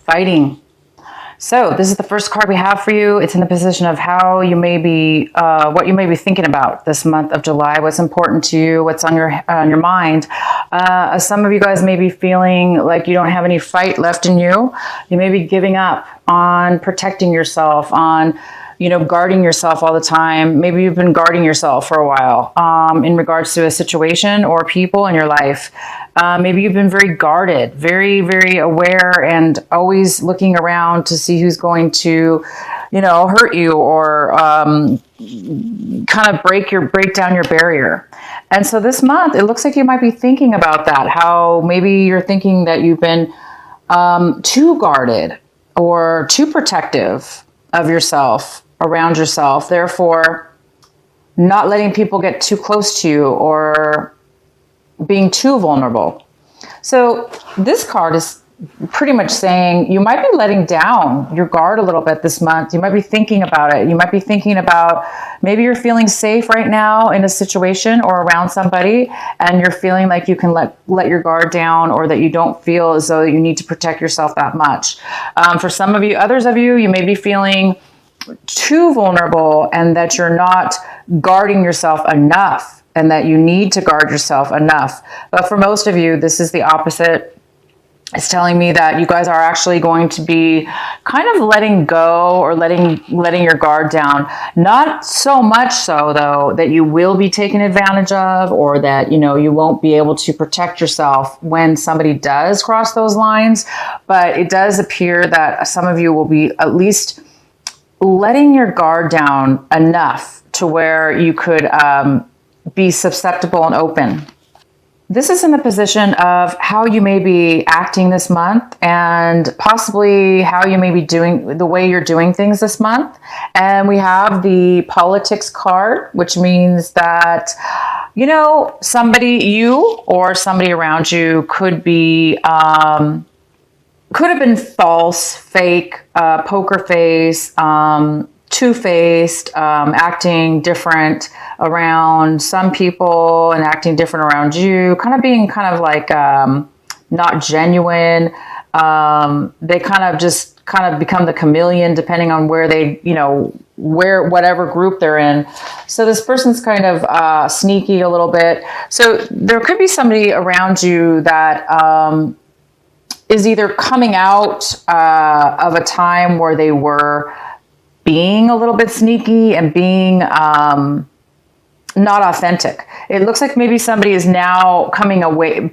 Fighting. So this is the first card we have for you. It's in the position of how you may be, what you may be thinking about this month of July, what's important to you, what's on your mind. Some of you guys may be feeling like you don't have any fight left in you. You may be giving up on protecting yourself, on guarding yourself all the time. Maybe you've been guarding yourself for a while in regards to a situation or people in your life. Maybe you've been very guarded, very, very aware and always looking around to see who's going to, hurt you or kind of break down your barrier. And so this month, it looks like you might be thinking about that, how maybe you're thinking that you've been too guarded or too protective of yourself, around yourself, therefore not letting people get too close to you or being too vulnerable. So this card is pretty much saying you might be letting down your guard a little bit this month. You might be thinking about it. You might be thinking about maybe you're feeling safe right now in a situation or around somebody, and you're feeling like you can let your guard down, or that you don't feel as though you need to protect yourself that much. For some of you, others of you, you may be feeling too vulnerable and that you're not guarding yourself enough and that you need to guard yourself enough. But for most of you, this is the opposite. It's telling me that you guys are actually going to be kind of letting go or letting your guard down. Not so much so, though, that you will be taken advantage of, or that, you won't be able to protect yourself when somebody does cross those lines. But it does appear that some of you will be at least letting your guard down enough to where you could be susceptible and open. This is in the position of how you may be acting this month, and possibly how you may be doing the way you're doing things this month. And we have the politics card, which means that, you or somebody around you could have been false, fake, poker face, two-faced, acting different around some people and acting different around you, kind of being like not genuine. They kind of become the chameleon depending on where they, whatever group they're in. So this person's kind of sneaky a little bit. So there could be somebody around you that is either coming out of a time where they were being a little bit sneaky and being not authentic. It looks like maybe somebody is now coming away,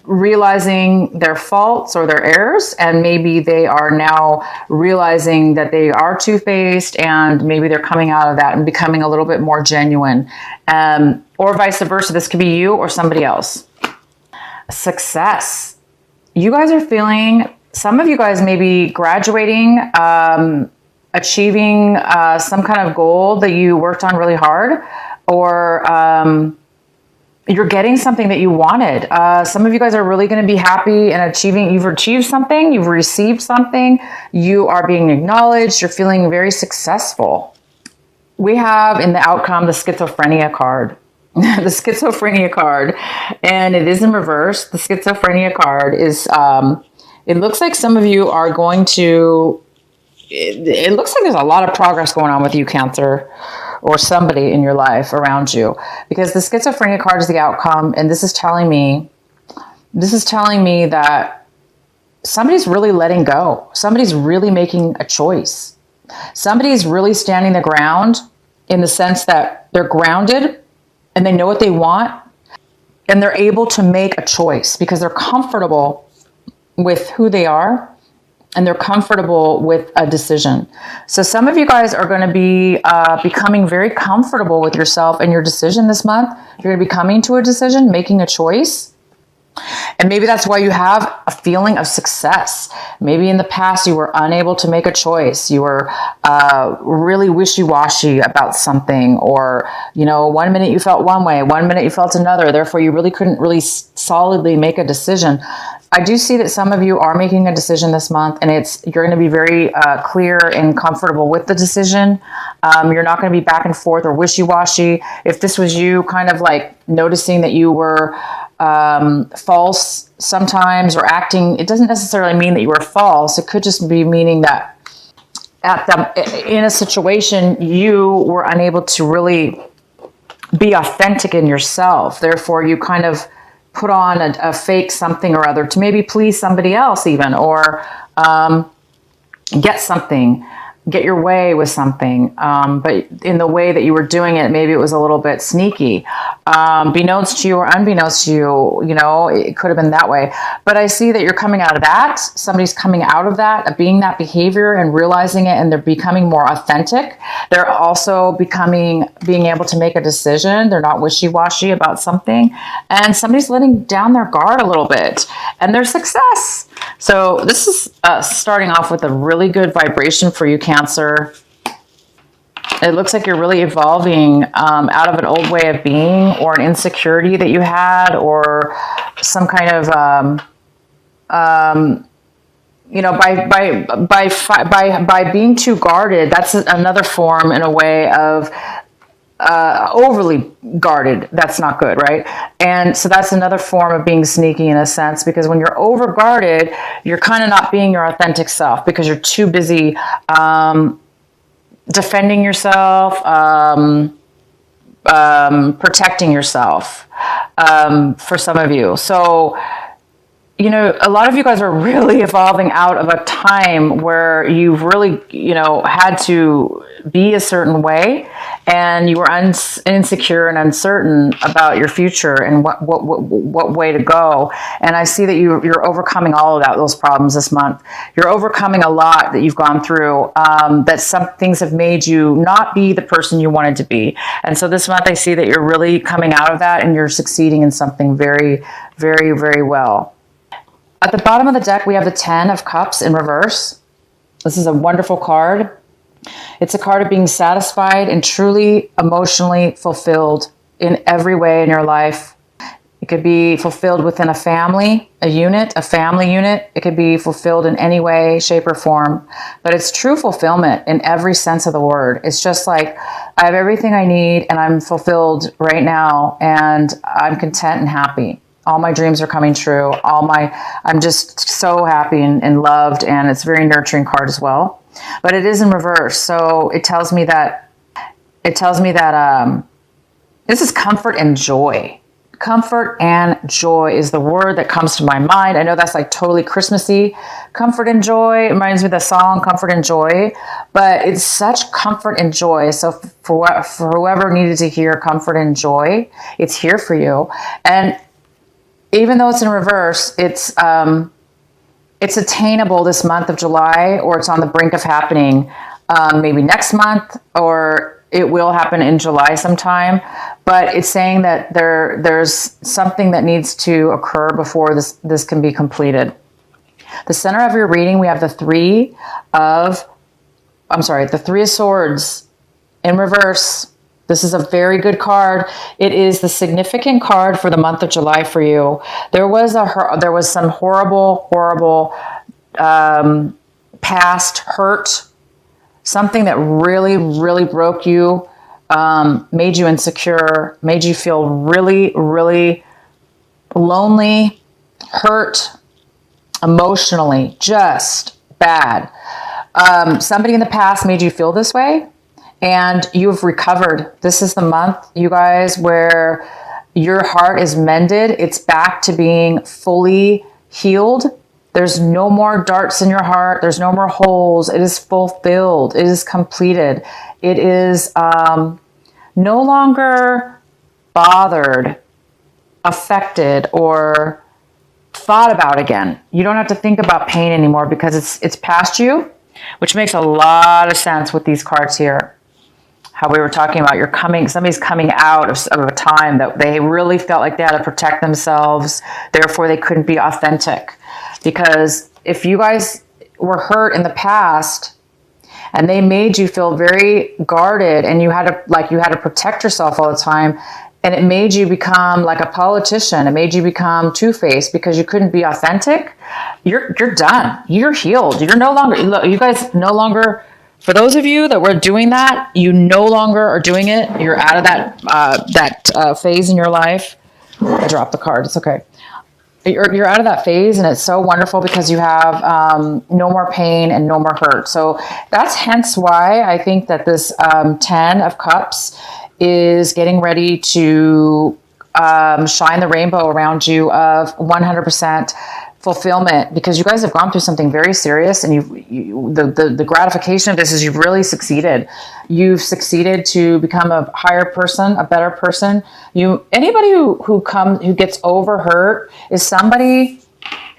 realizing their faults or their errors, and maybe they are now realizing that they are two-faced, and maybe they're coming out of that and becoming a little bit more genuine. Or vice versa. This could be you or somebody else. Success. You guys are feeling, some of you guys may be graduating, achieving some kind of goal that you worked on really hard, or you're getting something that you wanted. Some of you guys are really going to be happy and achieving. You've achieved something, you've received something, you are being acknowledged, you're feeling very successful. We have in the outcome the schizophrenia card. The schizophrenia card, and it is in reverse. The schizophrenia card is, it looks like some of you are going to, it looks like there's a lot of progress going on with you, Cancer, or somebody in your life around you, because the schizophrenia card is the outcome. And this is telling me that somebody's really letting go. Somebody's really making a choice. Somebody's really standing the ground in the sense that they're grounded and they know what they want, and they're able to make a choice because they're comfortable with who they are, and they're comfortable with a decision. So some of you guys are going to be becoming very comfortable with yourself and your decision this month. You're going to be coming to a decision, making a choice. And maybe that's why you have a feeling of success. Maybe in the past you were unable to make a choice. You were really wishy-washy about something, or, 1 minute you felt one way, 1 minute you felt another. Therefore, you really couldn't really solidly make a decision. I do see that some of you are making a decision this month, and you're going to be very clear and comfortable with the decision. You're not going to be back and forth or wishy-washy. If this was you kind of like noticing that you were false sometimes, or acting. It doesn't necessarily mean that you were false. It could just be meaning that in a situation, you were unable to really be authentic in yourself. Therefore, you kind of put on a fake something or other to maybe please somebody else even, or get your way with something. But in the way that you were doing it, maybe it was a little bit sneaky. Beknownst to you or unbeknownst to you, it could have been that way. But I see that you're coming out of that. Somebody's coming out of that, being that behavior and realizing it, and they're becoming more authentic. They're also being able to make a decision. They're not wishy-washy about something. And somebody's letting down their guard a little bit, and their success. So this is starting off with a really good vibration for you, Cancer. It looks like you're really evolving out of an old way of being, or an insecurity that you had, or some kind of, by being too guarded. That's another form, in a way, of overly guarded. That's not good, right? And so that's another form of being sneaky, in a sense, because when you're over guarded, you're kind of not being your authentic self, because you're too busy defending yourself, protecting yourself, for some of you. So, a lot of you guys are really evolving out of a time where you've really, had to be a certain way, and you were insecure and uncertain about your future and what way to go. And I see that you're overcoming all of those problems this month. You're overcoming a lot that you've gone through, that some things have made you not be the person you wanted to be. And so this month I see that you're really coming out of that, and you're succeeding in something very, very, very well. At the bottom of the deck, we have the 10 of Cups in reverse. This is a wonderful card. It's a card of being satisfied and truly emotionally fulfilled in every way in your life. It could be fulfilled within a family unit. It could be fulfilled in any way, shape, or form. But it's true fulfillment in every sense of the word. It's just like, I have everything I need, and I'm fulfilled right now, and I'm content and happy. All my dreams are coming true. I'm just so happy and loved, and it's a very nurturing card as well. But it is in reverse, so it tells me that this is comfort and joy. Comfort and joy is the word that comes to my mind. I know that's like totally Christmassy. Comfort and joy, it reminds me of the song Comfort and Joy, but it's such comfort and joy. So for whoever needed to hear comfort and joy, it's here for you. And even though it's in reverse, it's attainable this month of July, or it's on the brink of happening, maybe next month, or it will happen in July sometime. But it's saying that there's something that needs to occur before this can be completed. The center of your reading, we have the Three of Swords in reverse. This is a very good card. It is the significant card for the month of July for you. There was some horrible past hurt, something that really, really broke you, made you insecure, made you feel really, really lonely, hurt, emotionally, just bad. Somebody in the past made you feel this way, and you've recovered. This is the month, you guys, where your heart is mended. It's back to being fully healed. There's no more darts in your heart. There's no more holes. It is fulfilled. It is completed. It is no longer bothered, affected, or thought about again. You don't have to think about pain anymore, because it's past you, which makes a lot of sense with these cards here. How we were talking about, somebody's coming out of a time that they really felt like they had to protect themselves. Therefore, they couldn't be authentic. Because if you guys were hurt in the past and they made you feel very guarded, and you had to protect yourself all the time, and it made you become like a politician, it made you become two-faced because you couldn't be authentic, you're done. You're healed. You guys no longer, for those of you that were doing that, you no longer are doing it. You're out of that phase in your life. I dropped the card. It's okay. You're out of that phase, and it's so wonderful because you have no more pain and no more hurt. So that's hence why I think that this 10 of Cups is getting ready to shine the rainbow around you of 100% fulfillment, because you guys have gone through something very serious, and the gratification of this is you've really succeeded. You've succeeded to become a higher person, a better person. Anybody who gets overhurt is somebody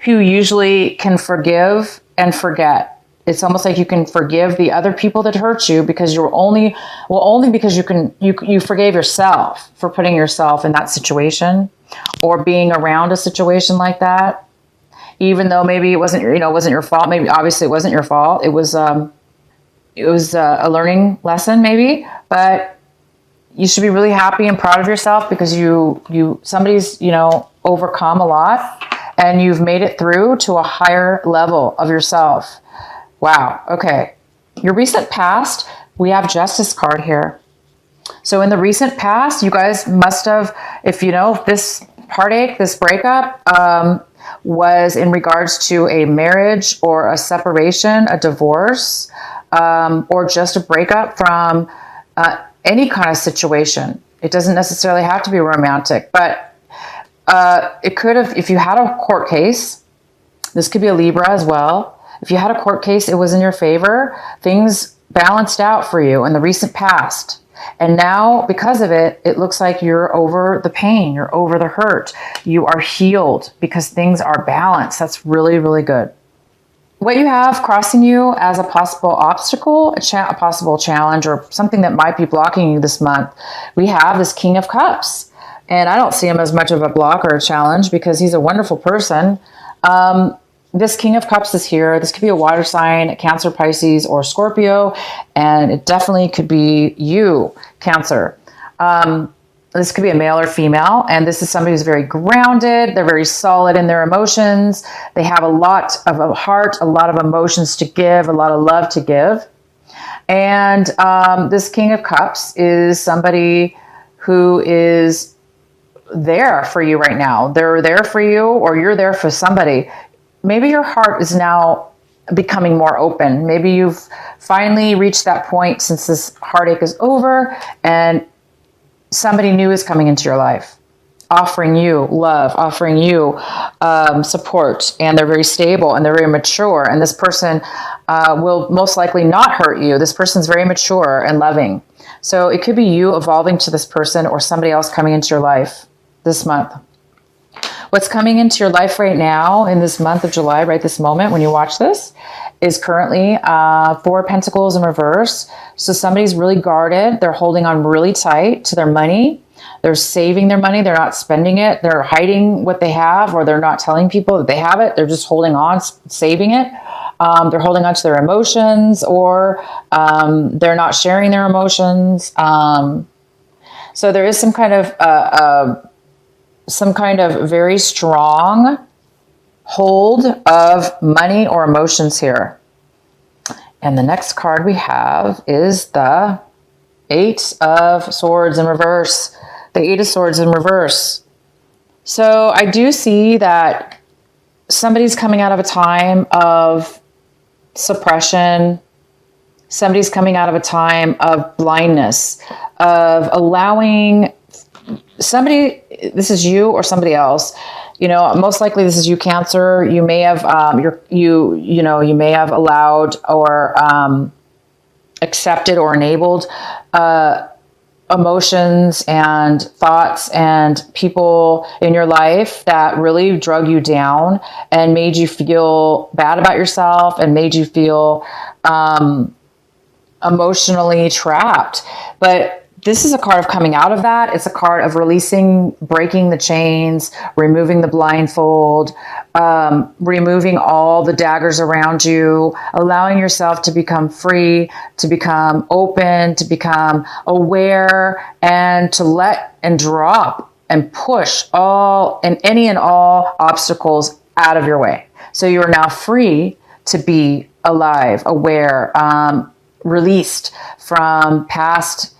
who usually can forgive and forget. It's almost like you can forgive the other people that hurt you because only because you forgave yourself for putting yourself in that situation or being around a situation like that. Even though maybe it wasn't your fault. Maybe obviously it wasn't your fault. It was a learning lesson maybe, but you should be really happy and proud of yourself because somebody's, overcome a lot and you've made it through to a higher level of yourself. Wow. Okay. Your recent past, we have Justice card here. So in the recent past, you guys must have, if this heartache, this breakup, was in regards to a marriage or a separation, a divorce, or just a breakup from any kind of situation. It doesn't necessarily have to be romantic, but it could have, if you had a court case, this could be a Libra as well. If you had a court case, it was in your favor. Things balanced out for you in the recent past. And now, because of it, it looks like you're over the pain, you're over the hurt, you are healed because things are balanced. That's really, really good. What you have crossing you as a possible obstacle, a possible challenge, or something that might be blocking you this month, we have this King of Cups. And I don't see him as much of a block or a challenge because he's a wonderful person. This King of Cups is here. This could be a water sign, Cancer, Pisces, or Scorpio, and it definitely could be you, Cancer. This could be a male or female, and this is somebody who's very grounded. They're very solid in their emotions. They have a lot of a heart, a lot of emotions to give, a lot of love to give. And this King of Cups is somebody who is there for you right now. They're there for you, or you're there for somebody. Maybe your heart is now becoming more open. Maybe you've finally reached that point since this heartache is over and somebody new is coming into your life, offering you love, offering you support, and they're very stable and they're very mature. And this person will most likely not hurt you. This person's very mature and loving. So it could be you evolving to this person or somebody else coming into your life this month. What's coming into your life right now in this month of July, right this moment when you watch this, is currently 4 Pentacles in reverse. So somebody's really guarded. They're holding on really tight to their money. They're saving their money. They're not spending it. They're hiding what they have, or they're not telling people that they have it. They're just holding on, saving it. They're holding on to their emotions, or they're not sharing their emotions. So there is some kind of very strong hold of money or emotions here. And the next card we have is the 8 of Swords in reverse. The 8 of Swords in reverse. So I do see that somebody's coming out of a time of suppression. Somebody's coming out of a time of blindness, of allowing somebody, this is you or somebody else, most likely this is you, Cancer. You may have, you may have allowed or accepted or enabled emotions and thoughts and people in your life that really drug you down and made you feel bad about yourself and made you feel emotionally trapped. But this is a card of coming out of that. It's a card of releasing, breaking the chains, removing the blindfold, removing all the daggers around you, allowing yourself to become free, to become open, to become aware, and to let and drop and push all and any and all obstacles out of your way. So you are now free to be alive, aware, released from past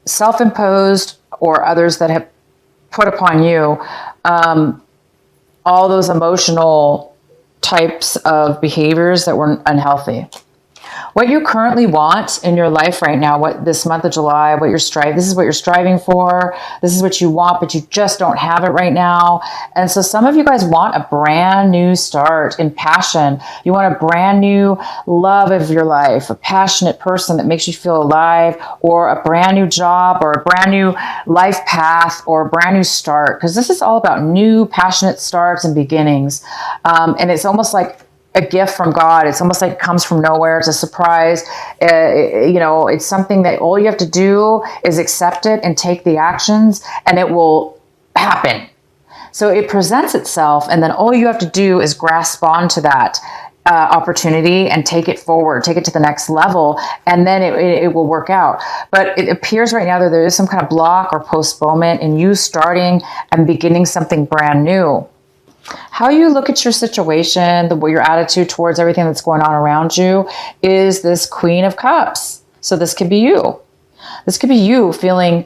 self-imposed or others that have put upon you all those emotional types of behaviors that were unhealthy. What you currently want in your life right now, what this month of July, this is what you're striving for. This is what you want, but you just don't have it right now. And so some of you guys want a brand new start in passion. You want a brand new love of your life, a passionate person that makes you feel alive, or a brand new job, or a brand new life path, or a brand new start. Because this is all about new, passionate starts and beginnings. And it's almost like a gift from God. It's almost like it comes from nowhere. It's a surprise. It's something that all you have to do is accept it and take the actions, and it will happen. So it presents itself, and then all you have to do is grasp onto that opportunity and take it forward, take it to the next level, and then it will work out. But it appears right now that there is some kind of block or postponement in you starting and beginning something brand new. How you look at your situation, your attitude towards everything that's going on around you is this Queen of Cups. So this could be you. This could be you feeling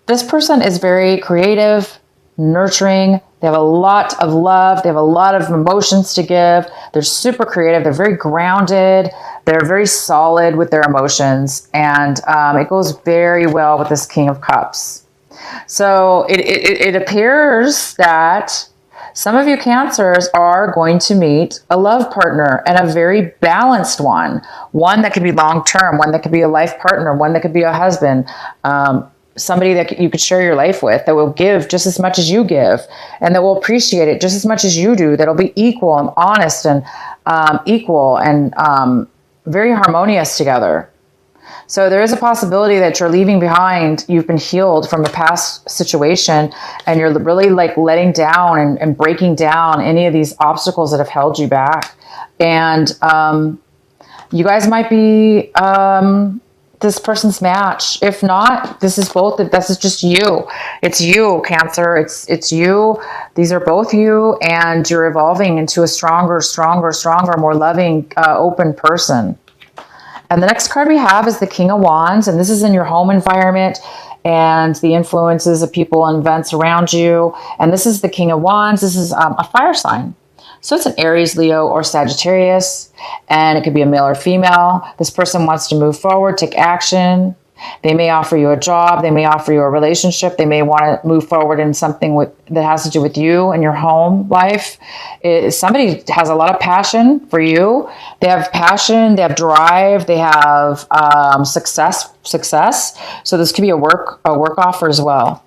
this person is very creative, nurturing. They have a lot of love. They have a lot of emotions to give. They're super creative. They're very grounded. They're very solid with their emotions. And it goes very well with this King of Cups. So it appears that some of you Cancers are going to meet a love partner, and a very balanced one that could be long-term, one that could be a life partner, one that could be a husband, somebody that you could share your life with, that will give just as much as you give, and that will appreciate it just as much as you do, that'll be equal and honest and equal and very harmonious together. So there is a possibility that you're leaving behind, you've been healed from a past situation, and you're really like letting down and breaking down any of these obstacles that have held you back. And you guys might be this person's match. If not, this is just you. It's you, Cancer. It's you. These are both you, and you're evolving into a stronger, more loving, open person. And the next card we have is the King of Wands, and this is in your home environment and the influences of people and events around you. And this is the King of Wands. This is a fire sign. So it's an Aries, Leo, or Sagittarius, and it could be a male or female. This person wants to move forward, take action. They may offer you a job. They may offer you a relationship. They may want to move forward in something that has to do with you and your home life. Somebody has a lot of passion for you. They have passion. They have drive. They have success. So this could be a work offer as well.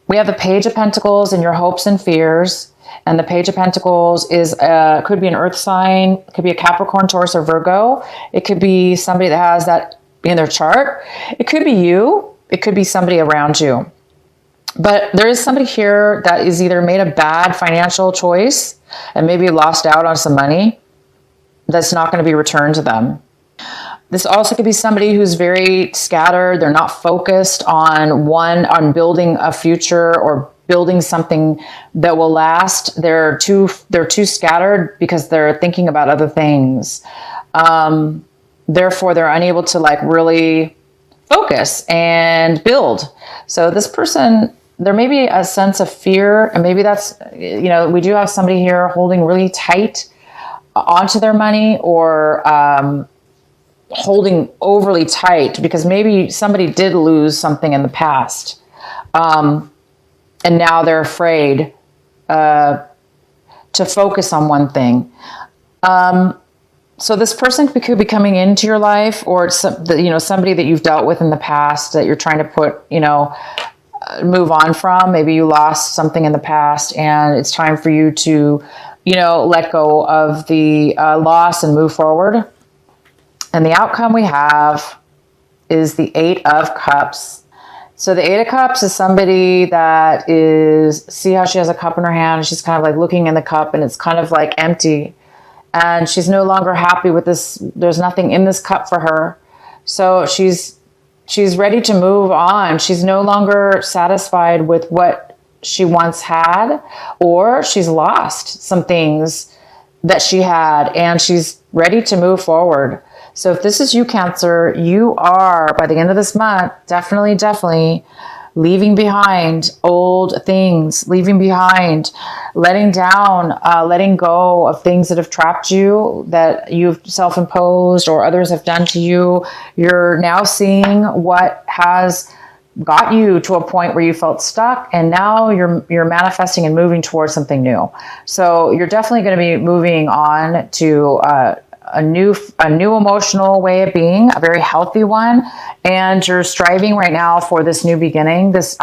We have the Page of Pentacles and your hopes and fears. And the Page of Pentacles could be an earth sign. It could be a Capricorn, Taurus, or Virgo. It could be somebody that has that in their chart. It could be you. It could be somebody around you. But there is somebody here that is either made a bad financial choice and maybe lost out on some money that's not going to be returned to them. This also could be somebody who's very scattered. They're not focused on building a future or building something that will last. They're too scattered because they're thinking about other things. Therefore, they're unable to really focus and build. So this person, there may be a sense of fear, and maybe that's, we do have somebody here holding really tight onto their money, or holding overly tight because maybe somebody did lose something in the past. And now they're afraid to focus on one thing. So this person could be coming into your life, or it's somebody that you've dealt with in the past that you're trying to move on from. Maybe you lost something in the past, and it's time for you to, let go of the loss and move forward. And the outcome we have is the Eight of Cups. So the Eight of Cups is somebody that see how she has a cup in her hand, and she's kind of looking in the cup, and it's kind of empty. And she's no longer happy with this. There's nothing in this cup for her. So she's ready to move on. She's no longer satisfied with what she once had, or she's lost some things that she had, and she's ready to move forward. So if this is you, Cancer, you are, by the end of this month, definitely leaving behind old things, leaving behind, letting down, letting go of things that have trapped you, that you've self-imposed or others have done to you. You're now seeing what has got you to a point where you felt stuck, and now you're manifesting and moving towards something new. So you're definitely going to be moving on to a new emotional way of being, a very healthy one, and you're striving right now for this new beginning. This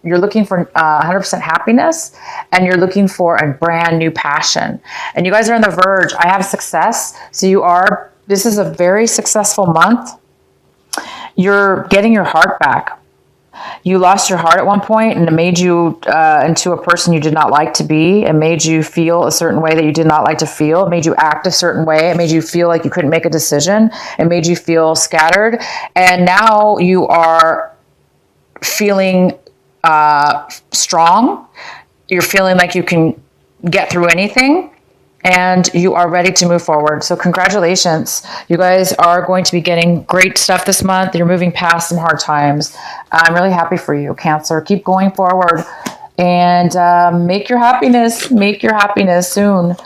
you're looking for 100% happiness, and you're looking for a brand new passion. And you guys are on the verge. I have success, so this is a very successful month. You're getting your heart back. You lost your heart at one point, and it made you into a person you did not like to be. It made you feel a certain way that you did not like to feel. It made you act a certain way. It made you feel like you couldn't make a decision. It made you feel scattered. And now you are feeling strong. You're feeling like you can get through anything. And you are ready to move forward. So congratulations. You guys are going to be getting great stuff this month. You're moving past some hard times. I'm really happy for you, Cancer. Keep going forward and make your happiness soon.